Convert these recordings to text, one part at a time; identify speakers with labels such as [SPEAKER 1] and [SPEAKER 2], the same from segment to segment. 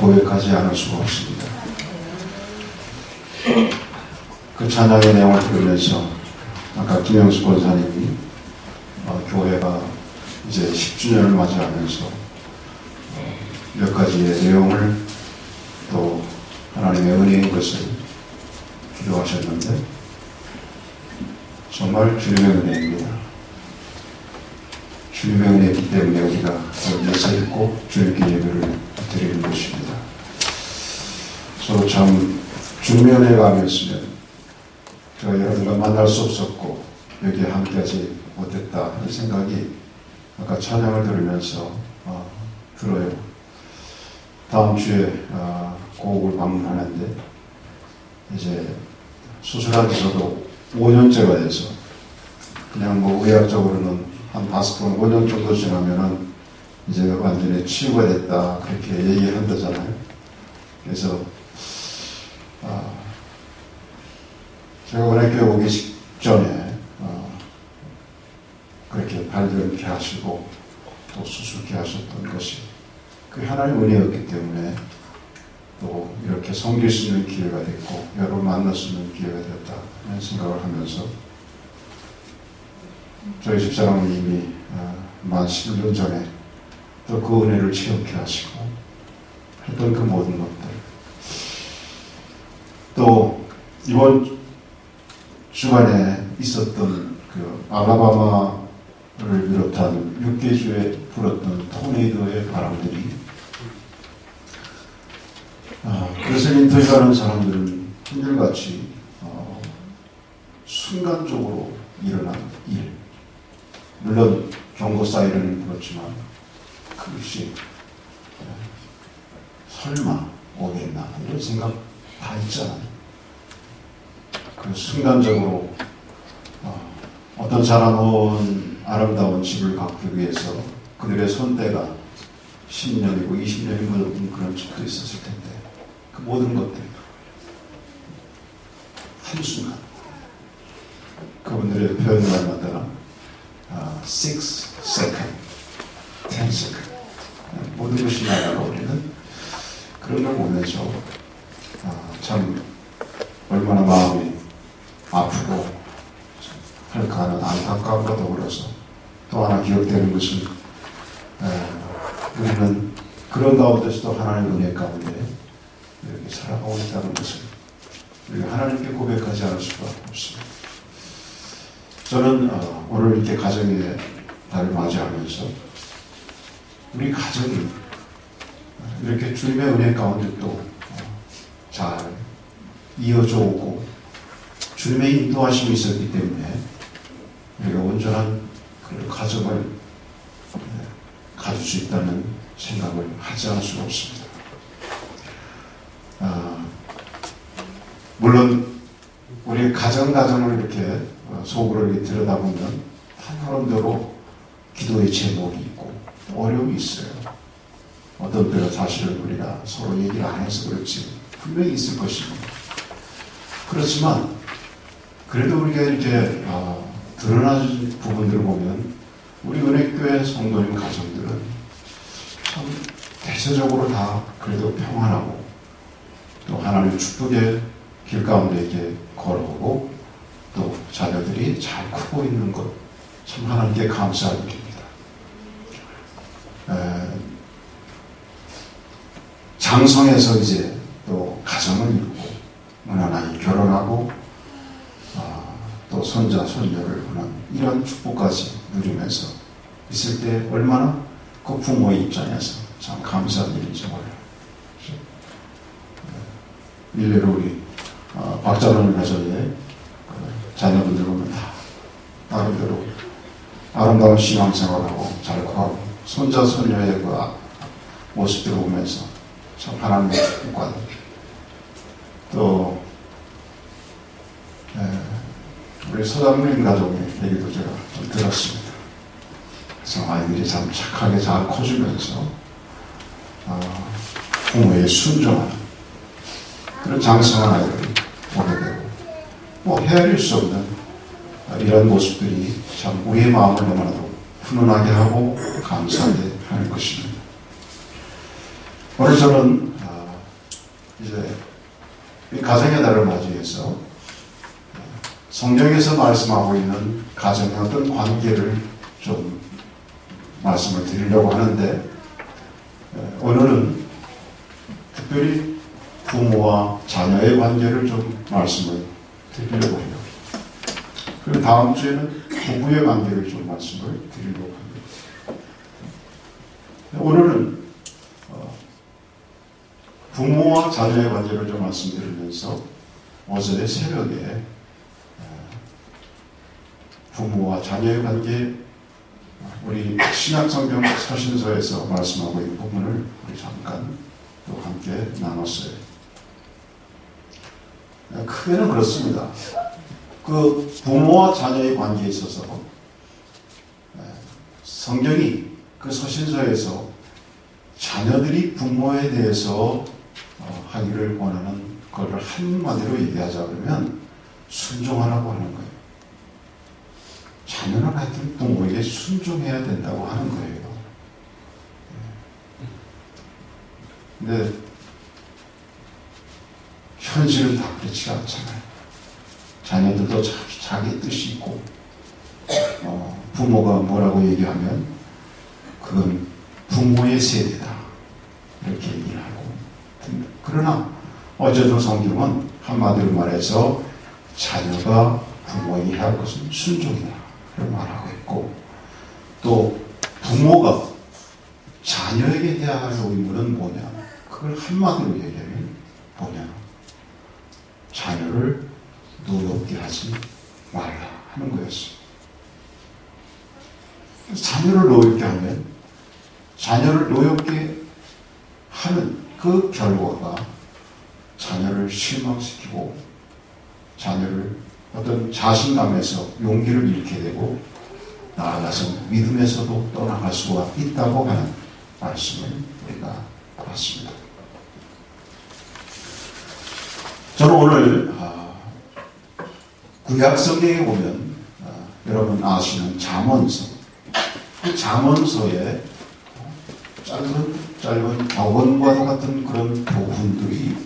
[SPEAKER 1] 고백하지 않을 수가 없습니다. 그 찬양의 내용을 들으면서 아까 김영수 권사님이 교회가 이제 10주년을 맞이하면서 몇 가지의 내용을 또 하나님의 은혜인 것을 기도하셨는데 정말 주님의 은혜입니다. 주님의 은혜이기 때문에 우리가 여기서 있고 주님께 예배를 드리는 것입니다. 저도 참 주님의 은혜가 아니었으면 제가 여러분과 만날 수 없었고 여기에 함께하지 못했다 하는 생각이 아까 찬양을 들으면서 들어요. 다음 주에 고국을 방문하는데 이제 수술한 지도 5년째가 돼서 그냥 뭐 의학적으로는 한 5번, 5년 정도 지나면은 이제 완전히 치유가 됐다 그렇게 얘기한다잖아요. 그래서 제가 원래교회 오기 직전에 그렇게 발견케 하시고 또 수술케 하셨던 것이 그 하나님의 은혜였기 때문에 또 이렇게 섬길 수 있는 기회가 됐고 여러분 만날 수 있는 기회가 됐다 하는 생각을 하면서 저희 집사람은 이미 만 11년 전에 또 그 은혜를 체험케 하시고 했던 그 모든 것들 또 이번 주간에 있었던 그 알라바마를 비롯한 6개 주에 불었던 토네이도의 바람들이 그것을 인터뷰하는 사람들은 한결같이 순간적으로 일어난 일 물론 경고 사이렌을 불었지만 그것이 설마 오겠나 이런 생각 다 있잖아요. 그 순간적으로 어떤 사람은 아름다운 집을 갖기 위해서 그들의 손때가 10년이고 20년이 묻은 그런 집도 있었을 텐데 그 모든 것들 한순간 그분들의 표현말마다 6 second, 10 second 모든 것이 날아오르는 그런 걸 보면서 참 얼마나 마음이 아프고 할까 하는 안타까움과 더불어서 또 하나 기억되는 것은 우리는 그런 가운데서도 하나님의 은혜 가운데 이렇게 살아가고 있다는 것을 우리가 하나님께 고백하지 않을 수가 없습니다. 저는 오늘 이렇게 가정의 달을 맞이하면서 우리 가정이 이렇게 주님의 은혜 가운데 또 잘 이어져 오고 주님의 인도하심이 있었기 때문에 우리가 온전한 그런 가정을 가질 수 있다는 생각을 하지 않을 수가 없습니다. 물론 우리 가정을 이렇게 속으로 이렇게 들여다보면 나름대로 기도의 제목이 있고 어려움이 있어요. 어떤 때는 사실은 우리가 서로 얘기를 안 해서 그렇지 분명히 있을 것입니다. 그렇지만 그래도 우리가 이렇게 드러나는 부분들을 보면 우리 은혜교회 성도님 가정들은 참 대체적으로 다 그래도 평안하고 또 하나님의 축복의 길 가운데 이렇게 걸어오고 또 자녀들이 잘 크고 있는 것 참 하나님께 감사할 일입니다. 장성해서 이제 또 가정을 이루고 무난하게 결혼하고 또 손자 손녀를 보는 이런 축복까지 누리면서 있을 때 얼마나 그 부모의 입장에서 참 감사한 일인지 몰라요. 일례로 우리 박자론 가정의 자녀분들 보면 다 나름대로 아름다운 신앙생활하고 잘 커가고 손자 손녀의 그 모습들을 보면서 참 하나님의 축복과 또 우리 서장님 가족의 얘기도 제가 좀 들었습니다. 그래서 아이들이 참 착하게 잘 커지면서 부모의 순종하는 그런 장성한 아이들이 보게 되고 뭐 헤아릴 수 없는 이런 모습들이 참 우리의 마음을 너무나도 훈훈하게 하고 감사하게 하는 것입니다. 오늘 저는 이제 이 가정의 달을 맞이해서 성경에서 말씀하고 있는 가정의 어떤 관계를 좀 말씀을 드리려고 하는데, 오늘은 특별히 부모와 자녀의 관계를 좀 말씀을 드리려고 해요. 그리고 다음 주에는 부부의 관계를 좀 말씀을 드리려고 합니다. 오늘은 부모와 자녀의 관계를 좀 말씀드리면서 어제 새벽에 부모와 자녀의 관계, 우리 신약성경 서신서에서 말씀하고 있는 부분을 우리 잠깐 또 함께 나눴어요. 크게는 그렇습니다. 그 부모와 자녀의 관계에 있어서 성경이 그 서신서에서 자녀들이 부모에 대해서 하기를 원하는 것을 한마디로 얘기하자 그러면 순종하라고 하는 거예요. 자녀는 하여튼 부모에게 순종해야 된다고 하는 거예요. 근데 현실은 다 그렇지가 않잖아요. 자녀들도 자기 뜻이 있고, 부모가 뭐라고 얘기하면 그건 부모의 세대다 이렇게 얘기를 하고, 그러나 어제도 성경은 한마디로 말해서 자녀가 부모에게 해야 할 것은 순종이다 이렇게 말하고 있고, 또 부모가 자녀에게 해야 할 의무는 뭐냐, 그걸 한마디로 얘기하면 뭐냐, 자녀를 노엽게 하지 말라 하는 거였어요. 자녀를 노엽게 하면, 자녀를 노엽게 하는 그 결과가 자녀를 실망시키고 자녀를 어떤 자신감에서 용기를 잃게 되고 나아가서 믿음에서도 떠나갈 수가 있다고 하는 말씀을 우리가 봤습니다. 저는 오늘 구약 성경에 보면 여러분 아시는 잠언서, 그 잠언서에 짧은 격언과도 같은 그런 교훈들이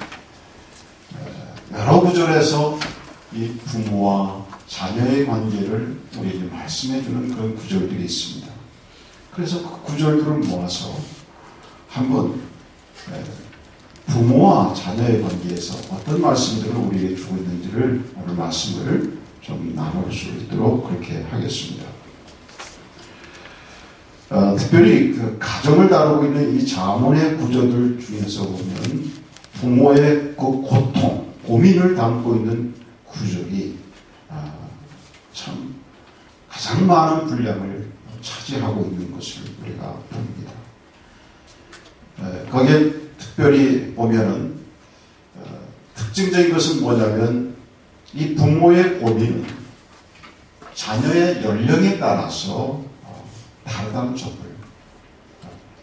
[SPEAKER 1] 여러 구절에서 이 부모와 자녀의 관계를 우리에게 말씀해주는 그런 구절들이 있습니다. 그래서 그 구절들을 모아서 한번 부모와 자녀의 관계에서 어떤 말씀들을 우리에게 주고 있는지를 오늘 말씀을 좀 나눌 수 있도록 그렇게 하겠습니다. 특별히 그 가정을 다루고 있는 이 잠언의 구절들 중에서 보면 부모의 그 고통, 고민을 담고 있는 구절이 참 가장 많은 분량을 차지하고 있는 것을 우리가 봅니다. 거기에 특별히 보면은 특징적인 것은 뭐냐면 이 부모의 고민은 자녀의 연령에 따라서 다르다는 점을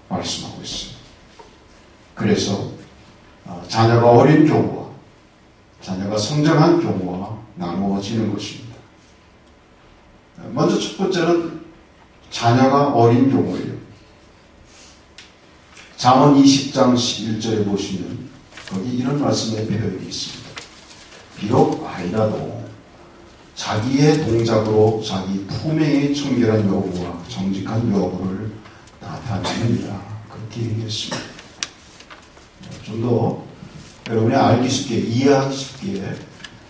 [SPEAKER 1] 말씀하고 있습니다. 그래서 자녀가 어린 경우와 자녀가 성장한 경우와 나누어지는 것입니다. 먼저 첫 번째는 자녀가 어린 경우예요. 잠언 20장 11절에 보시면 거기 이런 말씀의 표현이 있습니다. 비록 아이라도 자기의 동작으로 자기 품행의 청결한 여부와 정직한 여부를 나타내느니라 그렇게 얘기했습니다. 좀 더 여러분이 알기 쉽게, 이해하기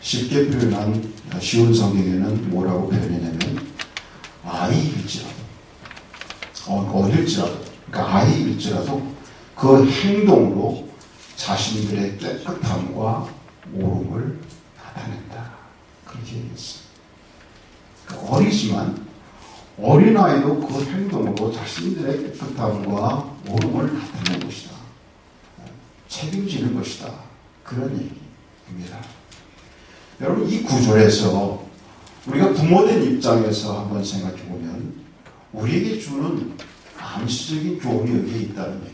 [SPEAKER 1] 쉽게 표현한 쉬운 성경에는 뭐라고 표현했냐면 아이일지라도, 어릴지라도, 그러니까 아이일지라도 그 행동으로 자신들의 깨끗함과 옳음을 나타낸다 그렇게 얘기했어요. 그러니까 어리지만 어린아이도 그 행동으로 자신들의 깨끗함과 옳음을 나타낸 것이다. 책임지는 것이다. 그런 얘기입니다. 여러분 이 구절에서 우리가 부모된 입장에서 한번 생각해 보면 우리에게 주는 암시적인 교훈이 여기에 있다는 얘기예요.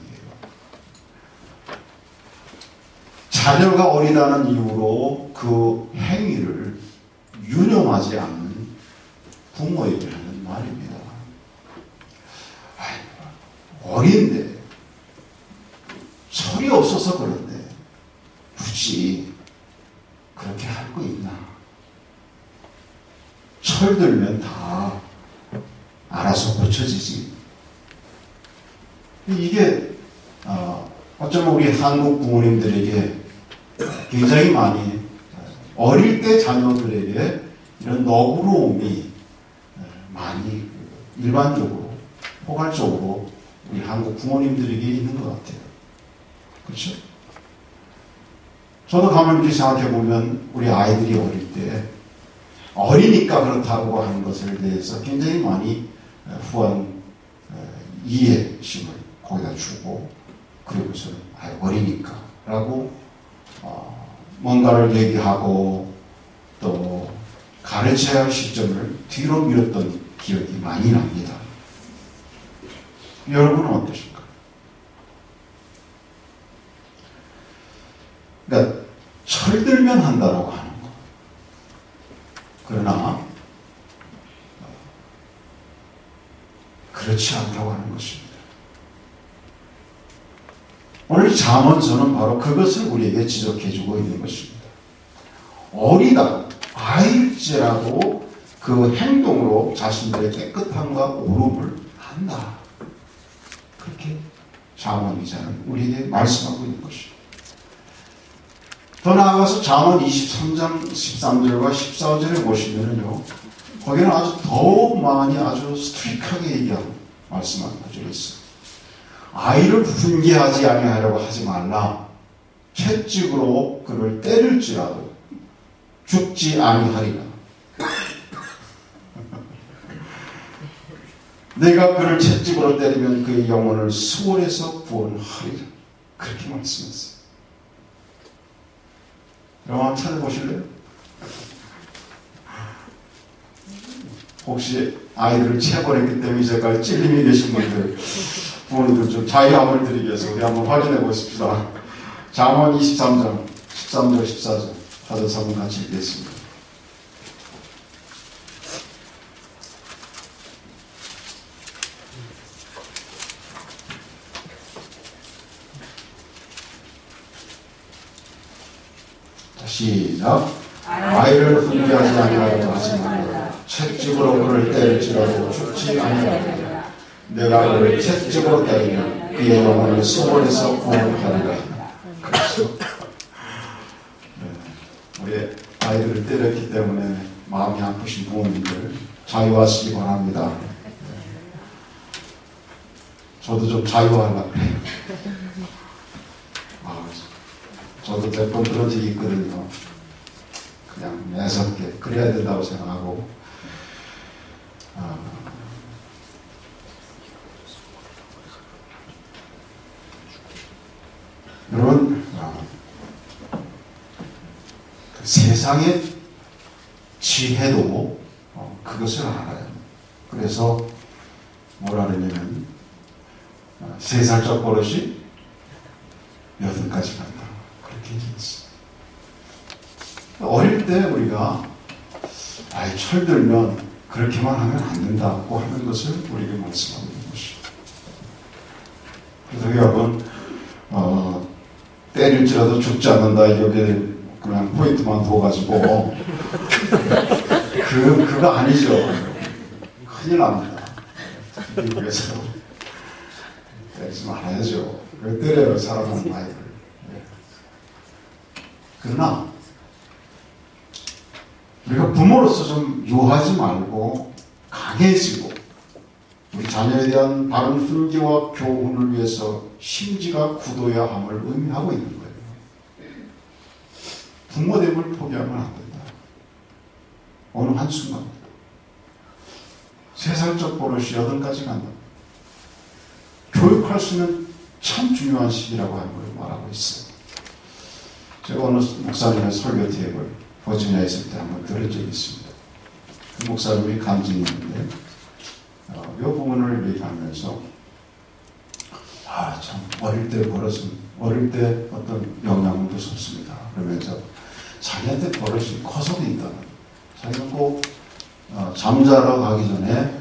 [SPEAKER 1] 자녀가 어리다는 이유로 그 행위를 유념하지 않는 부모에게 하는 말입니다. 어린데 철이 없어서 그런데 없이 그렇게 할 거 있나? 철들면 다 알아서 고쳐지지. 이게 어쩌면 우리 한국 부모님들에게 굉장히 많이 어릴 때 자녀들에게 이런 너그러움이 많이 일반적으로 포괄적으로 우리 한국 부모님들에게 있는 것 같아요. 그렇죠? 저도 가만히 이렇게 생각해 보면 우리 아이들이 어릴 때 어리니까 그렇다고 하는 것에 대해서 굉장히 많이 후한 이해심을 거기다 주고, 그리고서는 어리니까 라고 뭔가를 얘기하고 또 가르쳐야 할 시점을 뒤로 미뤘던 기억이 많이 납니다. 여러분은 어떠신가요? 그러니까 철들면 한다라고 하는 거. 그러나 그렇지 않다고 하는 것입니다. 오늘 잠언서는 바로 그것을 우리에게 지적해주고 있는 것입니다. 어리다, 아일지라도 그 행동으로 자신들의 깨끗함과 오름을 한다. 그렇게 잠언 기자는 우리에게 말씀하고 있는 것입니다. 더 나아가서 잠언 23장 13절과 14절에 보시면은요, 거기는 아주 더욱 많이 아주 스트릭하게 얘기하고 말씀하는 구절이 있어요. 아이를 훈계하지 아니하려고 하지 말라. 채찍으로 그를 때릴지라도 죽지 아니하리라. 내가 그를 채찍으로 때리면 그의 영혼을 수월에서 구원하리라. 그렇게 말씀했어요. 여러분 한번 찾아보실래요? 혹시 아이들을 체벌했기 때문에 이제까지 찔림이 계신 분들, 부모님들 좀 자유함을 드리기 위해서 우리 한번 확인해 보십시다. 잠언 23장 13절 14절 받아서 한번 같이 읽겠습니다. 시작. 아이를 훈계하지 아니하려고 하지 말라. 채찍으로 그를 때릴지라도 죽지 아니하리라. 내가 그를 채찍으로 때리면 그의 영혼을 수월에서 구원하리라. 그렇죠? 우리 아이들을 때렸기 때문에 마음이 아프신 부모님들 자유하시기 바랍니다. 저도 좀 자유하려고 그래요. 저도 몇 번 그런 적이 있거든요. 그냥 매섭게 그래야 된다고 생각하고, 여러분, 그 세상의 지혜도 그것을 알아요. 그래서 뭐라 그러냐면 3살적 버릇이 8가지 간다. 그렇게 얘기했어요. 어릴 때 우리가 철들면 그렇게만 하면 안 된다고 하는 것을 우리에게 말씀하고 있는 것입니다. 그래서 여러분, 때릴지라도 죽지 않는다, 여기에 그냥 포인트만 둬가지고 그거 아니죠. 큰일 납니다. 미국에서 때리지 말아야죠. 왜 때려요, 사랑하는 아이들. 그러나 우리가 부모로서 좀 유하지 말고 강해지고 우리 자녀에 대한 바른 훈계와 교훈을 위해서 심지가 굳어야 함을 의미하고 있는 거예요. 부모됨을 포기하면 안 된다. 어느 한순간 3살적 버릇이 8가지 간다. 교육할 수 있는 참 중요한 시기라고 하는 걸 말하고 있어요. 제가 어느 목사님의 설교 테이블 버지니아에 있을 때 한번 들은 적이 있습니다. 그 목사님이 간증했는데 이 부분을 얘기하면서 참 어릴 때 버릇은 어릴 때 어떤 영향은 무섭습니다. 그러면서 자기한테 버릇이 커서도 있다는, 자기는 꼭 잠자러 가기 전에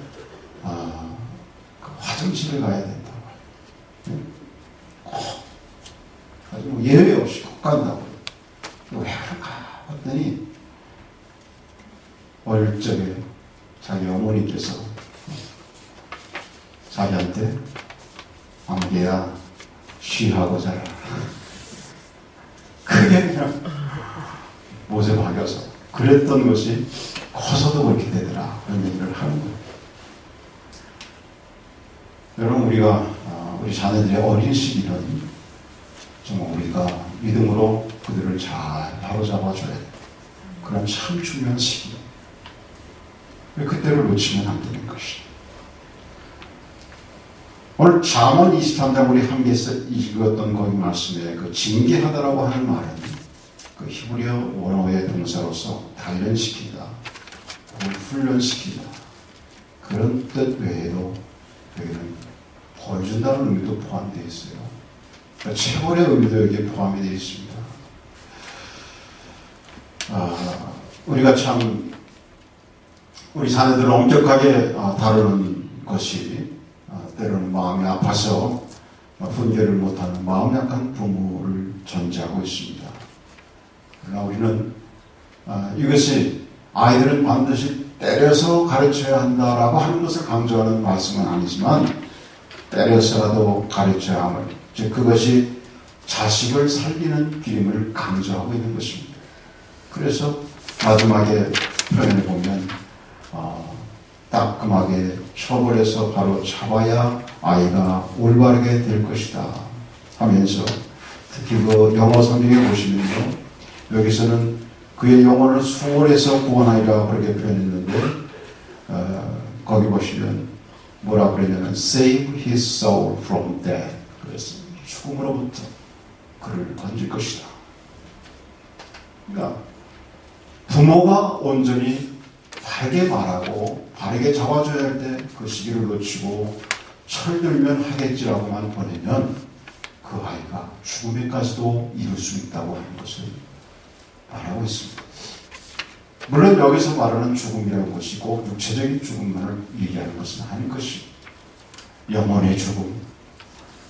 [SPEAKER 1] 그 화장실을 가야 된다고, 꼭 아주 예외 없이 꼭 간다고. 왜 그럴까 했더니 어릴 적에 자기 어머니께서 자기한테 안개야 쉬하고 자라 그게 그냥 못에 박여서 그랬던 것이 커서도 그렇게 되더라 그런 얘기를 하는 거예요. 여러분 우리 자녀들의 어린 시기는 정말 우리가 믿음으로 그들을 잘 바로잡아줘야 돼. 그럼 참 중요한 시기예요. 왜 그때를 놓치면 안 되는 것이죠. 오늘 잠언 23장 우리 함께 읽었던 거기 말씀에 그 징계하다라고 하는 말은 그 히브리어 원어의 동사로서 단련시키다, 훈련시키다 그런 뜻 외에도 여기는 벌준다는 의미도 포함되어 있어요. 그러니까 체벌의 의미도 여기에 포함이 되어 있습니다. 우리가 참 우리 자녀들을 엄격하게 다루는 것이 때로는 마음이 아파서 분별을 못하는 마음 약한 부모를 전제하고 있습니다. 그러나 우리는 이것이 아이들은 반드시 때려서 가르쳐야 한다라고 하는 것을 강조하는 말씀은 아니지만 때려서라도 가르쳐야 함을, 즉 그것이 자식을 살리는 길임을 강조하고 있는 것입니다. 그래서 마지막에 표현을 보면 따끔하게 처벌해서 바로 잡아야 아이가 올바르게 될 것이다 하면서 특히 그 영어 성경에 보시면요 여기서는 그의 영혼을 수월해서 구원하리라 그렇게 표현했는데 거기 보시면 뭐라 그러냐면 save his soul from death 그래서 죽음으로부터 그를 건질 것이다. 그러니까 부모가 온전히 바르게 말하고 바르게 잡아줘야 할 때 그 시기를 놓치고 철들면 하겠지라고만 보내면 그 아이가 죽음에까지도 이룰 수 있다고 하는 것을 말하고 있습니다. 물론 여기서 말하는 죽음이라는 것이 꼭 육체적인 죽음만을 얘기하는 것은 아닌 것이 영혼의 죽음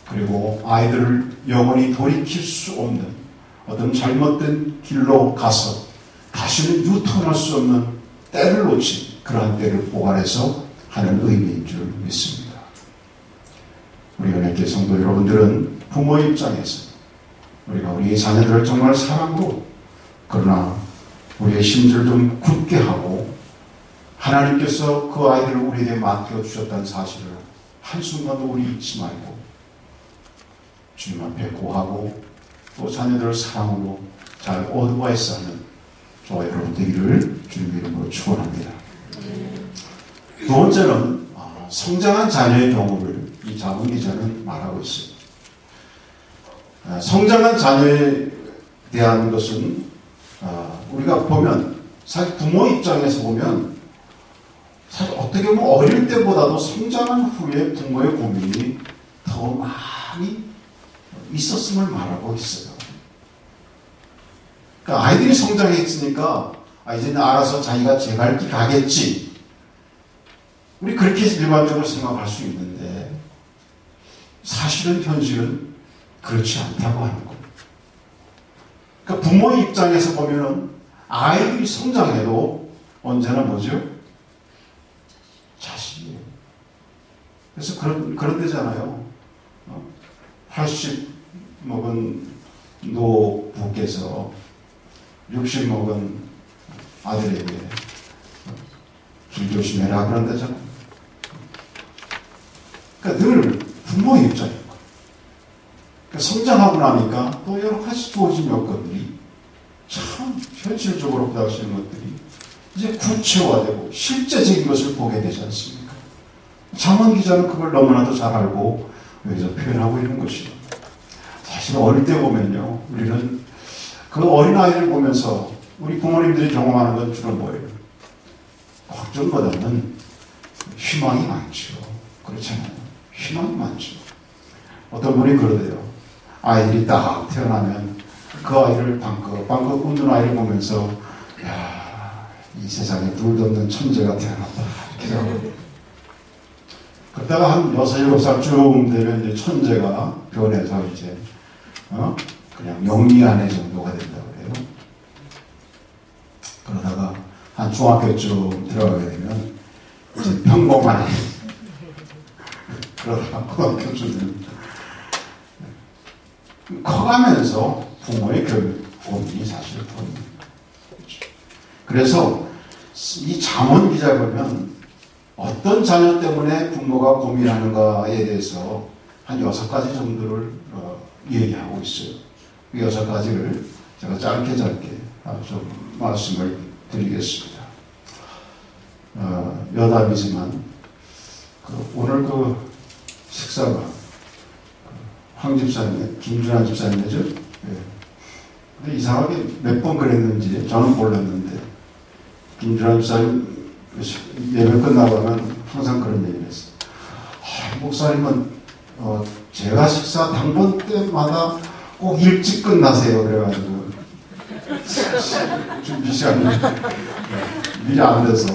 [SPEAKER 1] 그리고 아이들을 영원히 돌이킬 수 없는 어떤 잘못된 길로 가서 다시는 유턴할 수 없는 때를 놓친 그러한 때를 보관해서 하는 의미인 줄 믿습니다. 우리 은혜교회 성도 여러분들은 부모 입장에서 우리가 우리 자녀들을 정말 사랑으로 그러나 우리의 심지를 좀 굳게 하고 하나님께서 그 아이들을 우리에게 맡겨주셨다는 사실을 한순간도 우리 잊지 말고 주님 앞에 고하고 또 자녀들을 사랑으로 잘 어드바이스 하는 저와 여러분 되기를 주님 이름으로 축원합니다. 두 번째는 성장한 자녀의 경우를 이 잠언 기자는 말하고 있습니다. 성장한 자녀에 대한 것은 우리가 보면 사실 부모 입장에서 보면 사실 어떻게 보면 어릴 때보다도 성장한 후에 부모의 고민이 더 많이 있었음을 말하고 있어요. 그러니까 아이들이 성장했으니까 이제는 알아서 자기가 제 갈 길 가겠지. 우리 그렇게 일반적으로 생각할 수 있는데 사실은 현실은 그렇지 않다고 하는 거예요. 그러니까 부모의 입장에서 보면은 아이들이 성장해도 언제나 뭐죠? 자식이에요. 그래서 그런 데잖아요. 80 먹은 노부께서 60 먹은 아들에게 길 조심해라 그런 데잖아요. 그러니까 늘 부모의 입장인 거예요. 그러니까 성장하고 나니까 또 여러 가지 주어진 여건들이 참 현실적으로 부닥치는 것들이 이제 구체화되고 실제적인 것을 보게 되지 않습니까? 잠언 기자는 그걸 너무나도 잘 알고 여기서 표현하고 있는 것이죠. 사실 어릴 때 보면요, 우리는 그 어린아이를 보면서 우리 부모님들이 경험하는 건 주로 뭐예요? 걱정보다는 희망이 많죠. 그렇잖아요. 희망이 많죠. 어떤 분이 그러대요. 아이들이 딱 태어나면 그 아이를 방긋방긋 웃는 아이를 보면서 야, 이 세상에 둘도 없는 천재가 태어났다. 이렇게 생각해요. 그러다가 한 6, 7살 쭉 되면 이제 천재가 변해서 이제 그냥 영리한 애 정도가 된다고 그래요. 한 중학교쯤 들어가게 되면 이제 평범한 그러다가 고등학교쯤 되면 커가면서 부모의 교육 고민이 사실 더 있는 거죠. 그래서 이 잠언 기자 보면 어떤 자녀 때문에 부모가 고민하는가에 대해서 한 6가지 정도를 얘기하고 있어요. 그 6가지를 제가 짧게 좀 말씀을 드리겠습니다. 여담이지만 오늘 식사가 황 집사님, 김준환 집사님이죠. 예. 근데 이상하게 몇 번 그랬는지 저는 몰랐는데 김준환 집사님 예배 끝나고 하면 항상 그런 얘기를 했어요. 목사님은 제가 식사 당번 때마다 꼭 일찍 끝나세요. 그래가지고 준비 시간이 미리 안 돼서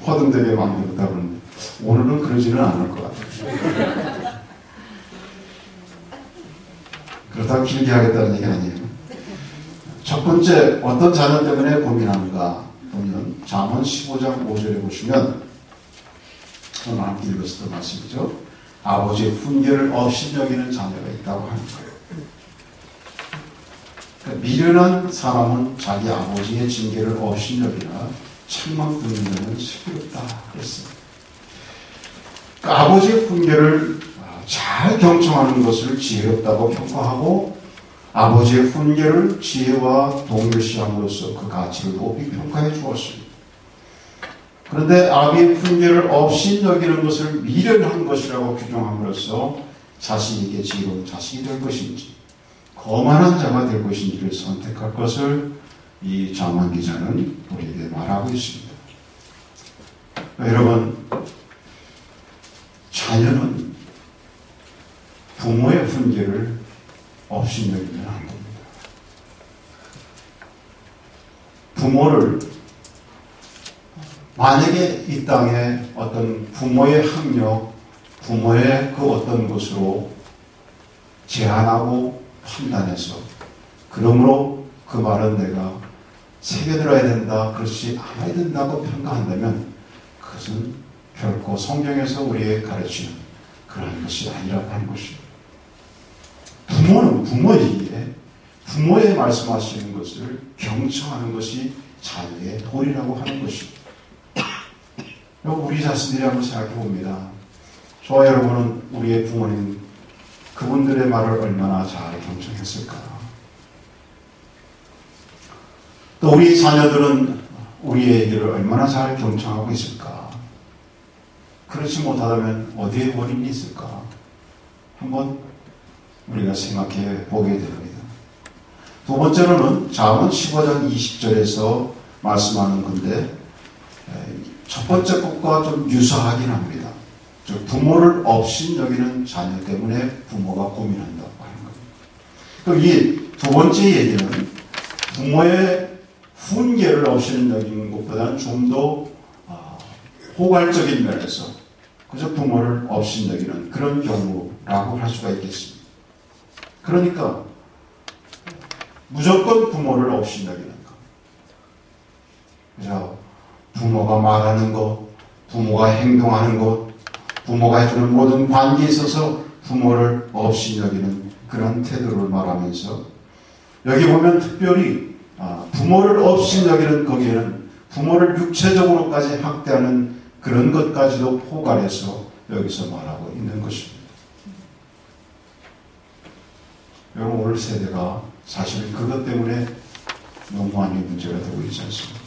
[SPEAKER 1] 허둥대게 만들었다 그러는데 오늘은 그러지는 않을 것 같아요. 그렇다고 길게 하겠다는 얘기 아니에요. 첫 번째, 어떤 자녀 때문에 고민하는가 보면 잠언 15장 5절에 보시면 오늘 함께 읽었었던 말씀이죠. 아버지의 훈계를 업신여기는 자녀가 있다고 하는 거예요. 그러니까 미련한 사람은 자기 아버지의 징계를 업신여기나 책망 듣는 데는 슬기롭다 그랬어요. 그러니까 아버지의 훈계를 잘 경청하는 것을 지혜롭다고 평가하고 아버지의 훈계를 지혜와 동일시함으로써 그 가치를 높이 평가해 주었습니다. 그런데 아비의 훈계를 업신여기는 것을 미련한 것이라고 규정함으로써 자신에게 지혜로운 자식이 될 것인지 거만한 자가 될 것인지를 선택할 것을 이 잠언 기자는 우리에게 말하고 있습니다. 여러분, 자녀는 부모의 훈계를 업신여기면 안 됩니다. 부모를 만약에 이 땅에 어떤 부모의 학력, 부모의 그 어떤 것으로 제한하고 판단해서 그러므로 그 말은 내가 새겨들어야 된다, 그렇지 않아야 된다고 평가한다면 그것은 결코 성경에서 우리에게 가르치는 그런 것이 아니라고 하는 것입니다. 부모는 부모이기에 부모의 말씀하시는 것을 경청하는 것이 자녀의 도리라고 하는 것입니다. 우리 자신들이 한번 생각해 봅니다. 저와 여러분은 우리의 부모님, 그분들의 말을 얼마나 잘 경청했을까? 또 우리 자녀들은 우리의 얘기를 얼마나 잘 경청하고 있을까? 그렇지 못하다면 어디에 원인이 있을까? 한번 우리가 생각해 보게 됩니다. 두 번째로는 잠언 15장 20절에서 말씀하는 건데 첫 번째 것과 좀 유사하긴 합니다. 즉 부모를 업신여기는 자녀 때문에 부모가 고민한다고 하는 겁니다. 그럼 이 두 번째 얘기는 부모의 훈계를 업신여기는 것보다는 좀 더 포괄적인 면에서 그저 부모를 업신여기는 그런 경우라고 할 수가 있겠습니다. 그러니까 무조건 부모를 업신여기는 것. 그래서 부모가 말하는 것, 부모가 행동하는 것, 부모가 해주는 모든 관계에 있어서 부모를 업신여기는 그런 태도를 말하면서 여기 보면 특별히 부모를 업신여기는 거기에는 부모를 육체적으로까지 학대하는 그런 것까지도 포괄해서 여기서 말하고 있는 것입니다. 여러분, 오늘 세대가 사실 그것 때문에 너무 많이 문제가 되고 있지 않습니까?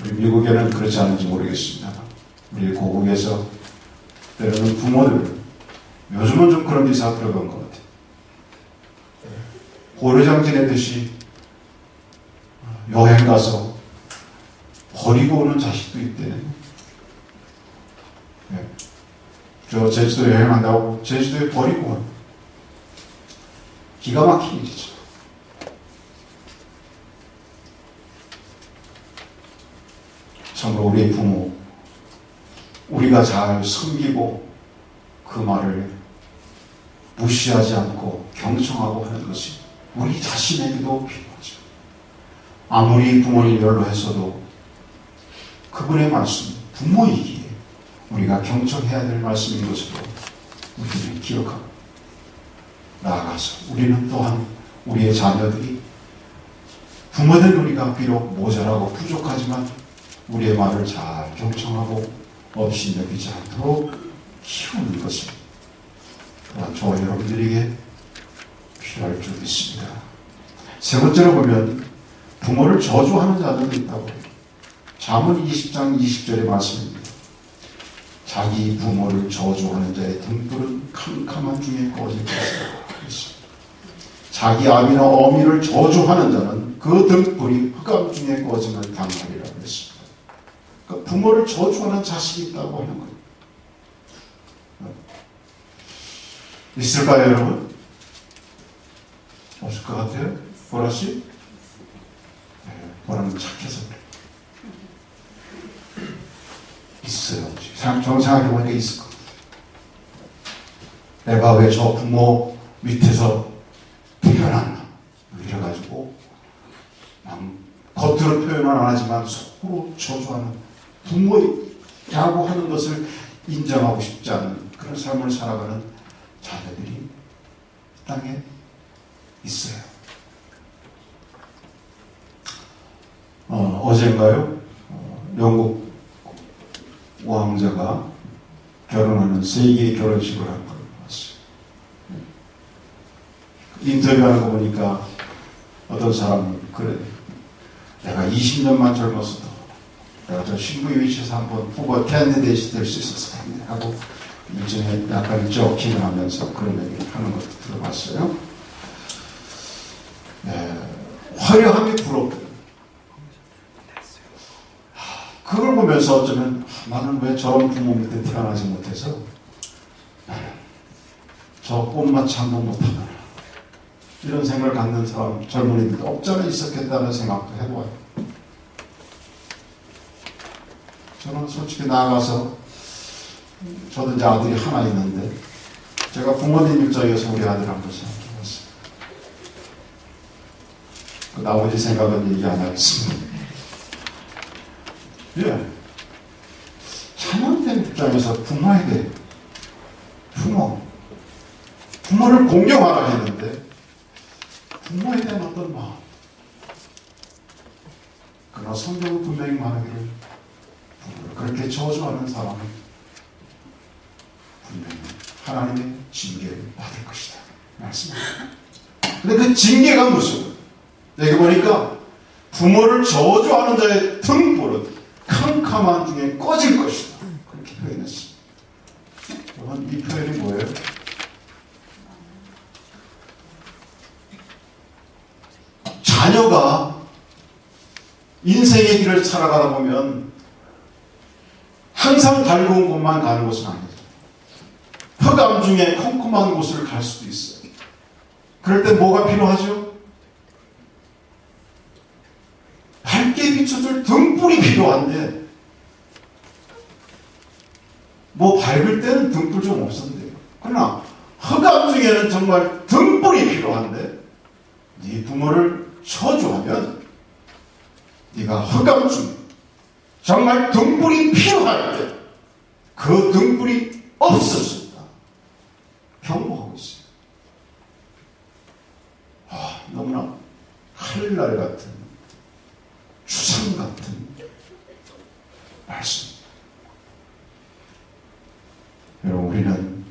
[SPEAKER 1] 우리 미국에는 그렇지 않은지 모르겠습니다. 우리 고국에서 때로는 부모들, 요즘은 좀 그런 기사가 들어간 것 같아요. 고려장 지내듯이 여행 가서 버리고 오는 자식도 있대. 저 제주도 여행한다고 제주도에 버리고 와. 기가 막힌 일이죠. 참으로 우리의 부모, 우리가 잘 섬기고 그 말을 무시하지 않고 경청하고 하는 것이 우리 자신에게도 필요하죠. 아무리 부모님 연로했어도 그분의 말씀, 부모이기에 우리가 경청해야 될 말씀인 것으로 우리는 기억하고, 나아가서 우리는 또한 우리의 자녀들이 부모된 우리가 비록 모자라고 부족하지만 우리의 말을 잘 경청하고 업신여기지 않도록 키우는 것이 또한 저와 여러분들에게 필요할 줄 믿습니다. 세 번째로 보면 부모를 저주하는 자들도 있다고 해요. 잠언 20장 20절의 말씀입니다. 자기 부모를 저주하는 자의 등불은 캄캄한 중에 꺼질 것이다. 자기 아비나 어미를 저주하는 자는 그 등불이 흑암 중에 꺼짐을 당하리라고 했습니다. 그러니까 부모를 저주하는 자식이 있다고 하는 거예요. 있을까요, 여러분? 없을 것 같아요? 보라씨? 네, 보라는 착해서 그래요. 있어요. 생각해보니까 있을 것 같아요. 내가 왜 저 부모 밑에서 태어났나? 이래가지고 겉으로 표현은 안 하지만 속으로 저주하는, 부모라고 하는 것을 인정하고 싶지 않은 그런 삶을 살아가는 자녀들이 땅에 있어요. 어젠가요? 영국 왕자가 결혼하는 세계의 결혼식을 한 걸 봤어요. 인터뷰하는 거 보니까 어떤 사람은 그래, 내가 20년만 젊었어도 내가 저 신부의 위치에서 한번 후보 캔디데이트 될 수 있었을 텐데 하고 일종의 약간 조킹을 하면서 그런 얘기를 하는 것도 들어봤어요. 화려함이 부럽다. 그걸 보면서 어쩌면 나는 왜 저런 부모 밑에 태어나지 못해서 나는 저 꽃마치 한번 못하더라, 이런 생각을 갖는 사람, 젊은이들도 없잖아 있었겠다는 생각도 해보아요. 저는 솔직히 나아가서 저도 이제 아들이 하나 있는데 제가 부모님 입장에서 우리 아들 한번 생각해봤어요. 그 나머지 생각은 얘기 안 하겠습니다. 예. 자녀된 입장에서 부모에게 부모를 공경하라 했는데 부모에 대한 어떤 마음, 그러나 성경은 분명히 말하기를 부모를 그렇게 저주하는 사람은 분명히 하나님의 징계를 받을 것이다 말씀합니다. 근데 그 징계가 무슨, 여기 보니까 부모를 저주하는 자의 등불은 캄캄한 중에 꺼질 것이다, 그렇게 표현했습니다. 여러분, 이 표현이 뭐예요? 자녀가 인생의 길을 살아가다 보면 항상 달구운 곳만 가는 곳은 아니죠. 흑암 중에 컴컴한 곳을 갈 수도 있어요. 그럴 때 뭐가 필요하죠? 밝게 비춰줄 등불이 필요한데, 뭐 밝을 때는 등불 좀 없었는데요. 그러나 흑암 중에는 정말 등불이 필요한데, 네 부모를 저주하면 네가 흑암 중에 정말 등불이 필요할 때 그 등불이 없을 수 있다 경고하고 있어요. 너무나 칼날 같은, 주상 같은 말씀. 여러분, 우리는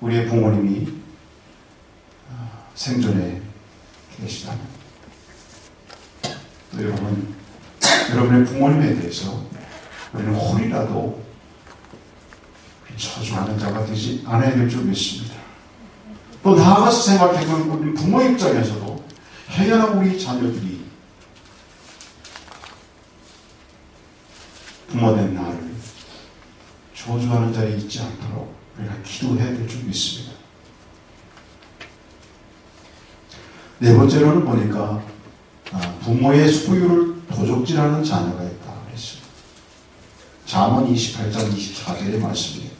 [SPEAKER 1] 우리의 부모님이 생존에 계시다면, 또 여러분의 부모님에 대해서 우리는 홀이라도 저주하는 자가 되지 않아야 될 줄 믿습니다. 또 나아가서 생각해보면 우리 부모 입장에서도 행여나 우리 자녀들이 부모된 나를 저주하는 자리에 있지 않도록 우리가 기도해야 될 줄 믿습니다. 네 번째로는 보니까 부모의 소유를 도적질하는 자녀가 있다 그랬어요. 잠언 28장 24절의 말씀이에요.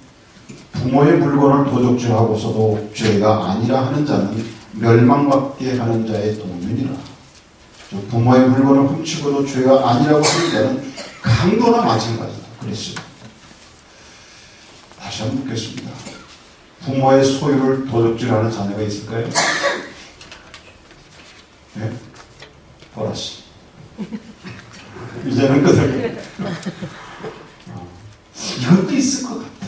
[SPEAKER 1] 부모의 물건을 도적질하고서도 죄가 아니라 하는 자는 멸망받게 하는 자의 동면이라. 부모의 물건을 훔치고도 죄가 아니라고 하는 데는 강도나 마찬가지다. 그랬어요. 다시 한번 묻겠습니다. 부모의 소유를 도둑질하는 자녀가 있을까요? 네? 보라씨. 이제는 끄덕여. 이것도 있을 것 같아.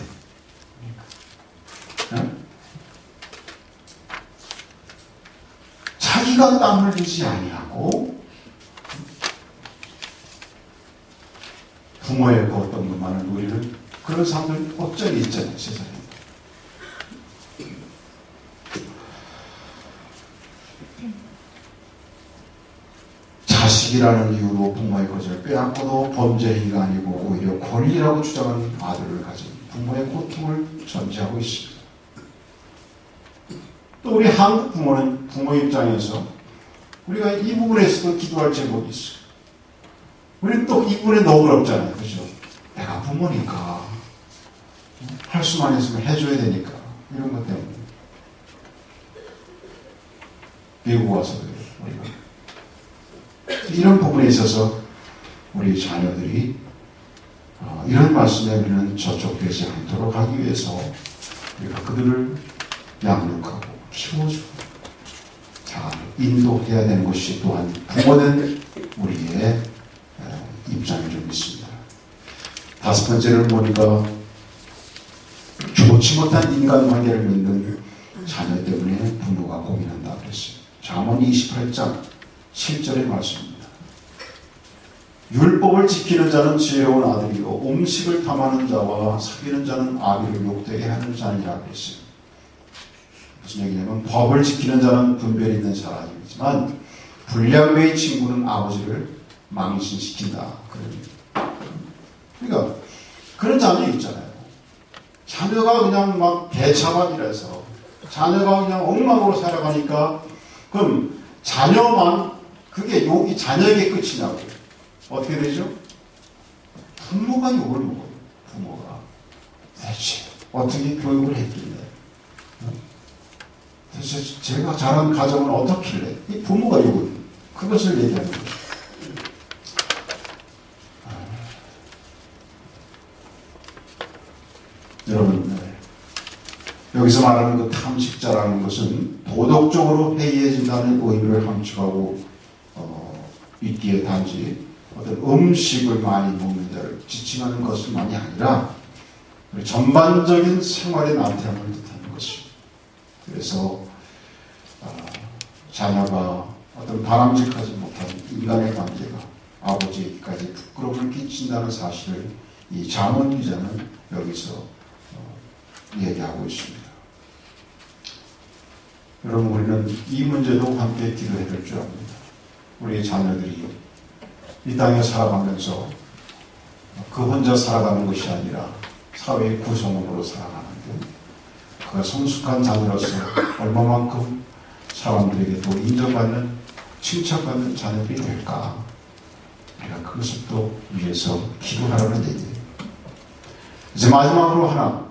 [SPEAKER 1] 네? 자기가 땀 흘리지 아니하고 부모의 그 어떤 것만을 누리는 그런 사람들 어쩌니 있잖아요, 세상에. 자식이라는 이유로 부모의 것을 빼앗고도 범죄 행위가 아니고 오히려 권리라고 주장하는 아들을 가진 부모의 고통을 전제하고 있습니다. 또 우리 한국 부모는 부모 입장에서 우리가 이 부분에서도 기도할 제목이 있어요. 우리는 또 이 부분에 너그럽잖아요. 그죠? 내가 부모니까 할 수만 있으면 해줘야 되니까 이런 것 때문에 미국 와서도 우리가 이런 부분에 있어서 우리 자녀들이 이런 말씀에 우리는 저촉되지 않도록 하기 위해서 우리가 그들을 양육하고 키워주고 잘 인도해야 되는 것이 또한 부모는 우리의 입장이 좀 있습니다. 다섯 번째는 보니까 좋지 못한 인간관계를 맺는 자녀 때문에 부모가 고민한다 그랬어요. 잠언 28장 7절의 말씀입니다. 율법을 지키는 자는 지혜로운 아들이요 음식을 탐하는 자와 사귀는 자는 아비를 욕되게 하는 자니라 그랬어요. 무슨 얘기냐면 법을 지키는 자는 분별이 있는 사람이지만 불량배의 친구는 아버지를 망신시킨다. 그러니까 그런 자녀 있잖아요. 자녀가 그냥 막 개차반이라서 자녀가 그냥 엉망으로 살아가니까 그럼 자녀만 그게 욕이 자녀에게 끝이 나고 어떻게 되죠? 부모가 욕을 먹어요. 부모가 대체 어떻게 교육을 했길래 대체 제가 자란 가정은 어떻길래 이 부모가 욕을 그것을 얘기하는 거예요. 여러분 여기서 말하는 그 탐식자라는 것은 도덕적으로 해이해진다는 의미를 함축하고 있기에 단지 어떤 음식을 많이 먹는 자를 지칭하는 것만이 아니라 전반적인 생활의 나태함을 뜻하는 것입니다. 그래서 자녀가 어떤 바람직하지 못한 인간의 관계가 아버지에게까지 부끄러움을 끼친다는 사실을 이 잠언 기자는 여기서 얘기하고 있습니다. 여러분 우리는 이 문제도 함께 기도해야 될 줄 압니다. 우리 자녀들이 이 땅에 살아가면서 그 혼자 살아가는 것이 아니라 사회의 구성원으로 살아가는데 그가 성숙한 자녀로서 얼마만큼 사람들에게 또 인정받는 칭찬받는 자녀들이 될까 우리가 그것을 또 위해서 기도하라는 얘기예요. 이제 마지막으로 하나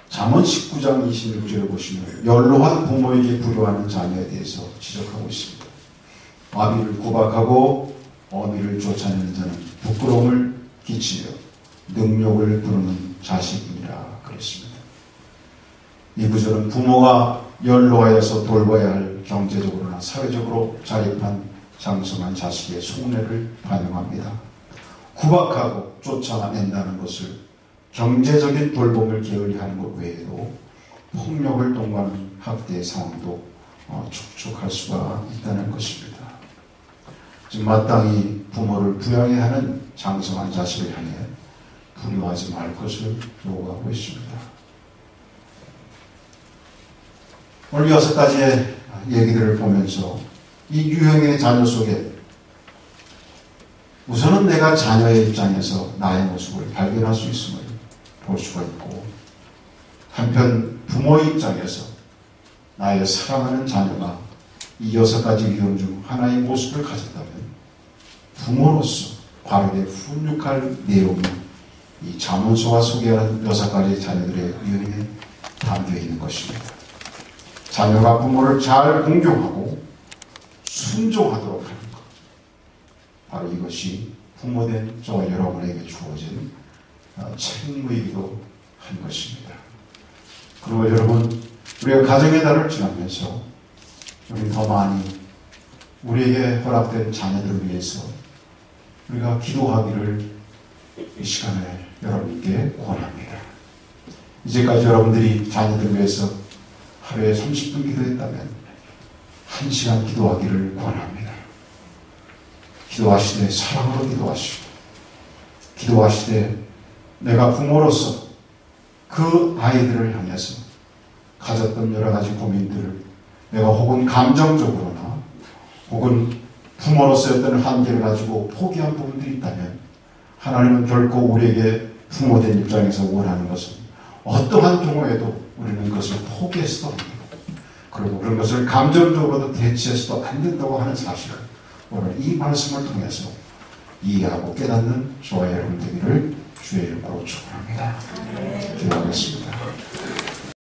[SPEAKER 1] 잠언 19장 26절에 보시면 연로한 부모에게 불효하는 자녀에 대해서 지적하고 있습니다. 아비를 구박하고 어미를 쫓아내는 자는 부끄러움을 끼치며 능욕을 부르는 자식이니라 그랬습니다. 이 구절은 부모가 연로하여서 돌봐야 할 경제적으로나 사회적으로 자립한 장성한 자식의 속내를 반영합니다. 구박하고 쫓아낸다는 것을 경제적인 돌봄을 게을리하는 것 외에도 폭력을 동반하는 학대 상황도 축축할 수가 있다는 것입니다. 지금 마땅히 부모를 부양해야 하는 장성한 자식을 향해 불효하지 말 것을 요구하고 있습니다. 오늘 6가지의 얘기들을 보면서 이 유형의 자녀 속에 우선은 내가 자녀의 입장에서 나의 모습을 발견할 수 있음을 볼 수가 있고 한편 부모의 입장에서 나의 사랑하는 자녀가 이 6가지 유형 중 하나의 모습을 가졌다면 부모로서 발휘될 훈육할 내용이 이 잠언서가 소개하는 6가지 자녀들의 유형에 담겨 있는 것입니다. 자녀가 부모를 잘 공경하고 순종하도록 하는 것. 바로 이것이 부모된 저와 여러분에게 주어진 책무이기도 한 것입니다. 그리고 여러분, 우리가 가정의 달을 지나면서 우리 더 많이 우리에게 허락된 자녀들을 위해서 우리가 기도하기를 이 시간에 여러분께 권합니다. 이제까지 여러분들이 자녀들을 위해서 하루에 30분 기도했다면 1시간 기도하기를 권합니다. 기도하시되 사랑으로 기도하시고, 기도하시되 내가 부모로서 그 아이들을 향해서 가졌던 여러 가지 고민들을 내가 혹은 감정적으로나 혹은 부모로서의 어떤 한계를 가지고 포기한 부분들이 있다면 하나님은 결코 우리에게 부모된 입장에서 원하는 것은 어떠한 경우에도 우리는 그것을 포기해서도 안 되고, 그리고 그런 것을 감정적으로도 대체해서도 안 된다고 하는 사실을 오늘 이 말씀을 통해서 이해하고 깨닫는 저와 여러분 되기를 주의 이름으로 축원합니다. 기도하겠습니다.